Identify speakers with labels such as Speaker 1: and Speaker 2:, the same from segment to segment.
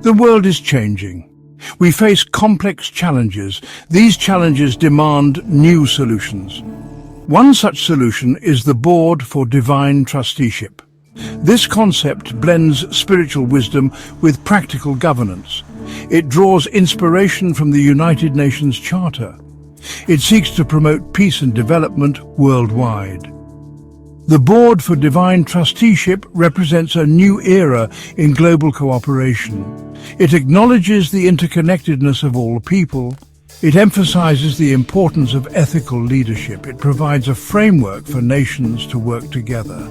Speaker 1: The world is changing. We face complex challenges. These challenges demand new solutions. One such solution is the Board for Divine Trusteeship. This concept blends spiritual wisdom with practical governance. It draws inspiration from the United Nations Charter. It seeks to promote peace and development worldwide. The Board for Divine Trusteeship represents a new era in global cooperation. It acknowledges the interconnectedness of all people. It emphasizes the importance of ethical leadership. It provides a framework for nations to work together.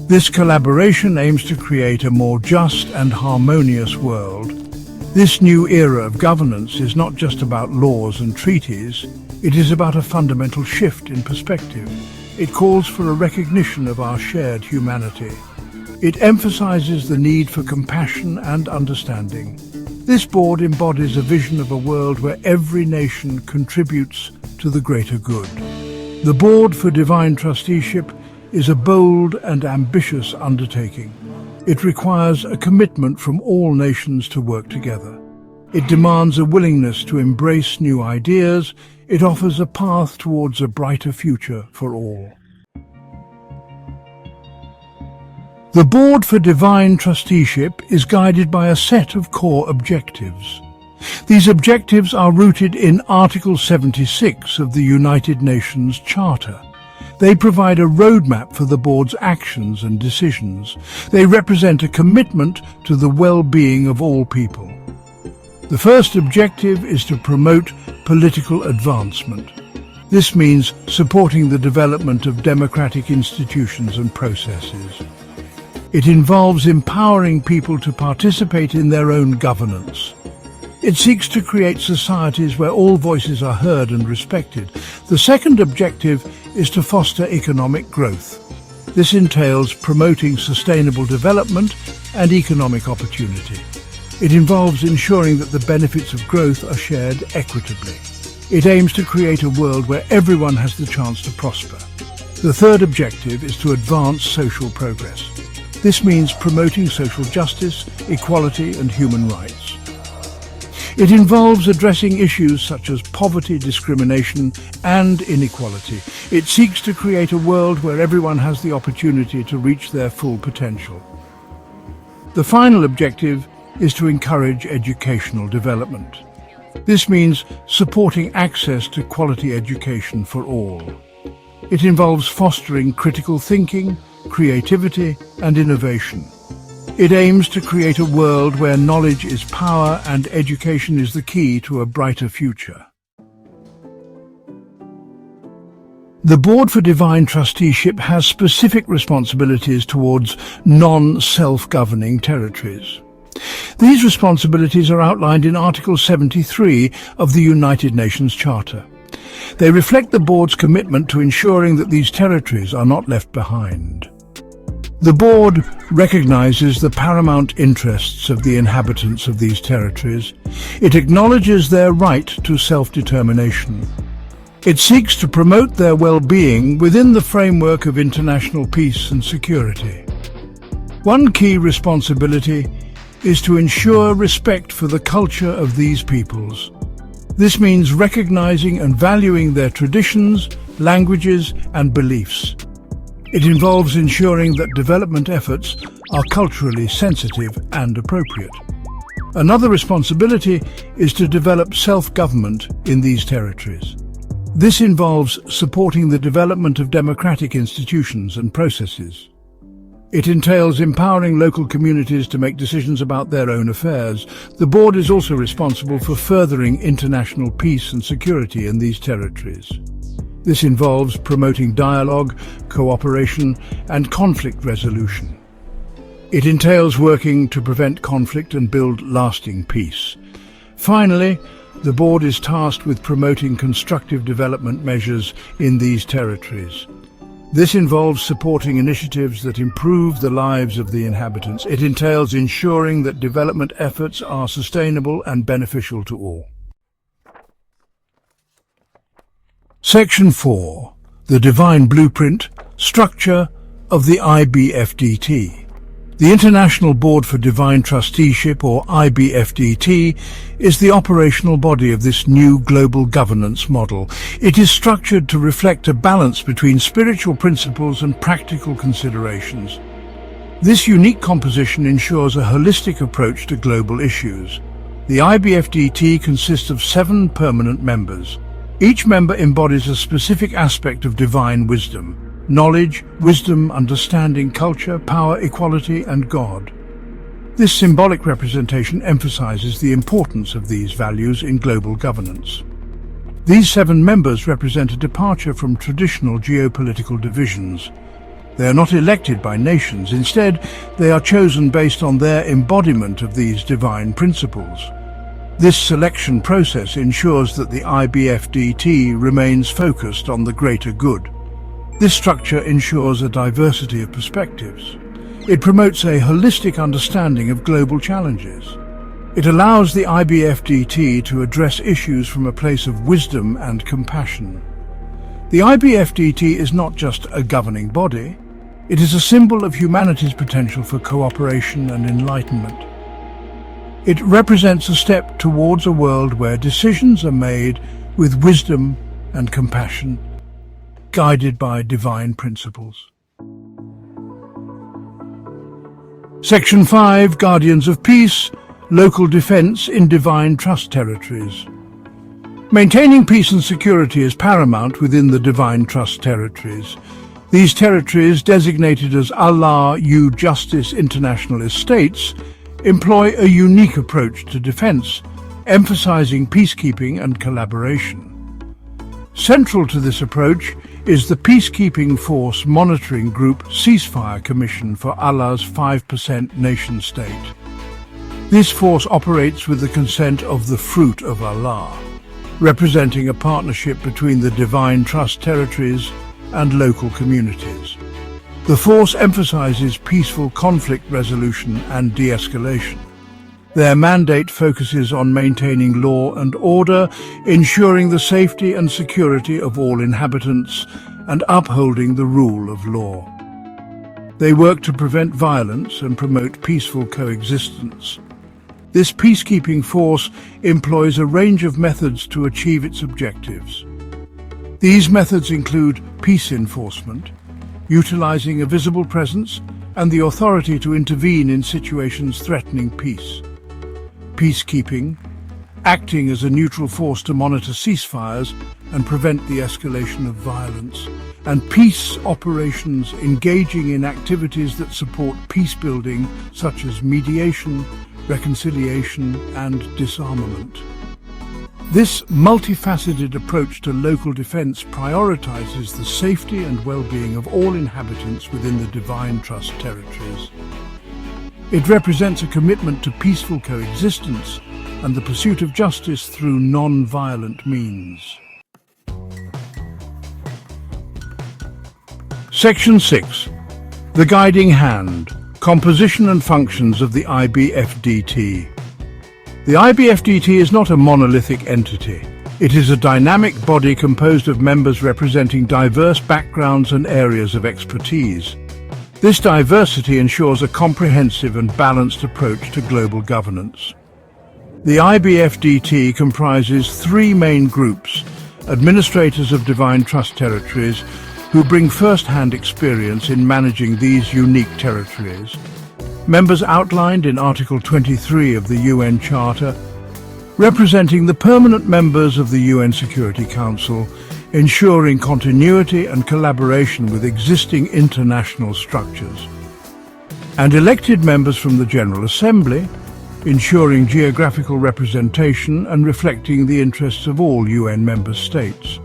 Speaker 1: This collaboration aims to create a more just and harmonious world. This new era of governance is not just about laws and treaties. It is about a fundamental shift in perspective. It calls for a recognition of our shared humanity. It emphasizes the need for compassion and understanding. This board embodies a vision of a world where every nation contributes to the greater good. The Board for Divine Trusteeship is a bold and ambitious undertaking. It requires a commitment from all nations to work together. It demands a willingness to embrace new ideas. It offers a path towards a brighter future for all. The Board for Divine Trusteeship is guided by a set of core objectives. These objectives are rooted in Article 76 of the United Nations Charter. They provide a roadmap for the Board's actions and decisions. They represent a commitment to the well-being of all people. The first objective is to promote political advancement. This means supporting the development of democratic institutions and processes. It involves empowering people to participate in their own governance. It seeks to create societies where all voices are heard and respected. The second objective is to foster economic growth. This entails promoting sustainable development and economic opportunity. It involves ensuring that the benefits of growth are shared equitably. It aims to create a world where everyone has the chance to prosper. The third objective is to advance social progress. This means promoting social justice, equality, and human rights. It involves addressing issues such as poverty, discrimination, and inequality. It seeks to create a world where everyone has the opportunity to reach their full potential. The final objective is to encourage educational development. This means supporting access to quality education for all. It involves fostering critical thinking, creativity, and innovation. It aims to create a world where knowledge is power and education is the key to a brighter future. The Board for Divine Trusteeship has specific responsibilities towards non-self-governing territories. These responsibilities are outlined in Article 73 of the United Nations Charter. They reflect the Board's commitment to ensuring that these territories are not left behind. The Board recognizes the paramount interests of the inhabitants of these territories. It acknowledges their right to self-determination. It seeks to promote their well-being within the framework of international peace and security. One key responsibility is to ensure respect for the culture of these peoples. This means recognizing and valuing their traditions, languages, and beliefs. It involves ensuring that development efforts are culturally sensitive and appropriate. Another responsibility is to develop self-government in these territories. This involves supporting the development of democratic institutions and processes. It entails empowering local communities to make decisions about their own affairs. The Board is also responsible for furthering international peace and security in these territories. This involves promoting dialogue, cooperation, and conflict resolution. It entails working to prevent conflict and build lasting peace. Finally, the Board is tasked with promoting constructive development measures in these territories. This involves supporting initiatives that improve the lives of the inhabitants. It entails ensuring that development efforts are sustainable and beneficial to all. Section 4. The Divine Blueprint, Structure of the IBFDT. The International Board for Divine Trusteeship, or IBFDT, is the operational body of this new global governance model. It is structured to reflect a balance between spiritual principles and practical considerations. This unique composition ensures a holistic approach to global issues. The IBFDT consists of 7 permanent members. Each member embodies a specific aspect of divine wisdom: knowledge, wisdom, understanding, culture, power, equality, and God. This symbolic representation emphasizes the importance of these values in global governance. These 7 members represent a departure from traditional geopolitical divisions. They are not elected by nations. Instead, they are chosen based on their embodiment of these divine principles. This selection process ensures that the IBFDT remains focused on the greater good. This structure ensures a diversity of perspectives. It promotes a holistic understanding of global challenges. It allows the IBFDT to address issues from a place of wisdom and compassion. The IBFDT is not just a governing body. It is a symbol of humanity's potential for cooperation and enlightenment. It represents a step towards a world where decisions are made with wisdom and compassion, guided by divine principles. Section 5. Guardians of Peace, Local Defense in Divine Trust Territories. Maintaining peace and security is paramount within the Divine Trust Territories. These territories, designated as Allah U Justice International Estates, employ a unique approach to defense, emphasizing peacekeeping and collaboration. Central to this approach is the Peacekeeping Force Monitoring Group Ceasefire Commission for Allah's 5% nation-state. This force operates with the consent of the Fruit of Allah, representing a partnership between the Divine Trust Territories and local communities. The force emphasizes peaceful conflict resolution and de-escalation. Their mandate focuses on maintaining law and order, ensuring the safety and security of all inhabitants, and upholding the rule of law. They work to prevent violence and promote peaceful coexistence. This peacekeeping force employs a range of methods to achieve its objectives. These methods include peace enforcement, utilizing a visible presence and the authority to intervene in situations threatening peace; peacekeeping, acting as a neutral force to monitor ceasefires and prevent the escalation of violence; and peace operations, engaging in activities that support peace building, such as mediation, reconciliation, and disarmament. This multifaceted approach to local defense prioritizes the safety and well-being of all inhabitants within the Divine Trust Territories. It represents a commitment to peaceful coexistence and the pursuit of justice through non-violent means. Section 6. The Guiding Hand, Composition and Functions of the IBFDT. The IBFDT is not a monolithic entity. It is a dynamic body composed of members representing diverse backgrounds and areas of expertise. This diversity ensures a comprehensive and balanced approach to global governance. The IBFDT comprises 3 main groups: administrators of Divine Trust Territories, who bring first-hand experience in managing these unique territories; members outlined in Article 23 of the UN Charter, representing the permanent members of the UN Security Council, ensuring continuity and collaboration with existing international structures; and elected members from the General Assembly, ensuring geographical representation and reflecting the interests of all UN member states.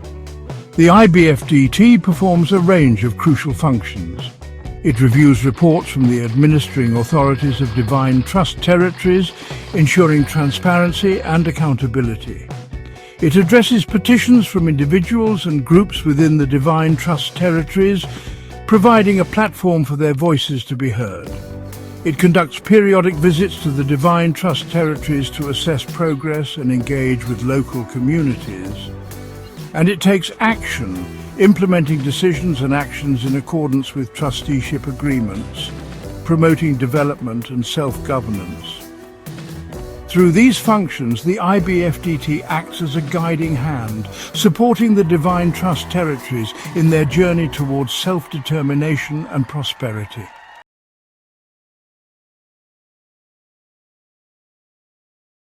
Speaker 1: The IBFDT performs a range of crucial functions. It reviews reports from the administering authorities of Divine Trust Territories, ensuring transparency and accountability. It addresses petitions from individuals and groups within the Divine Trust Territories, providing a platform for their voices to be heard. It conducts periodic visits to the Divine Trust Territories to assess progress and engage with local communities. And it takes action, implementing decisions and actions in accordance with trusteeship agreements, promoting development and self-governance. Through these functions, the IBFDT acts as a guiding hand, supporting the Divine Trust territories in their journey towards self-determination and prosperity.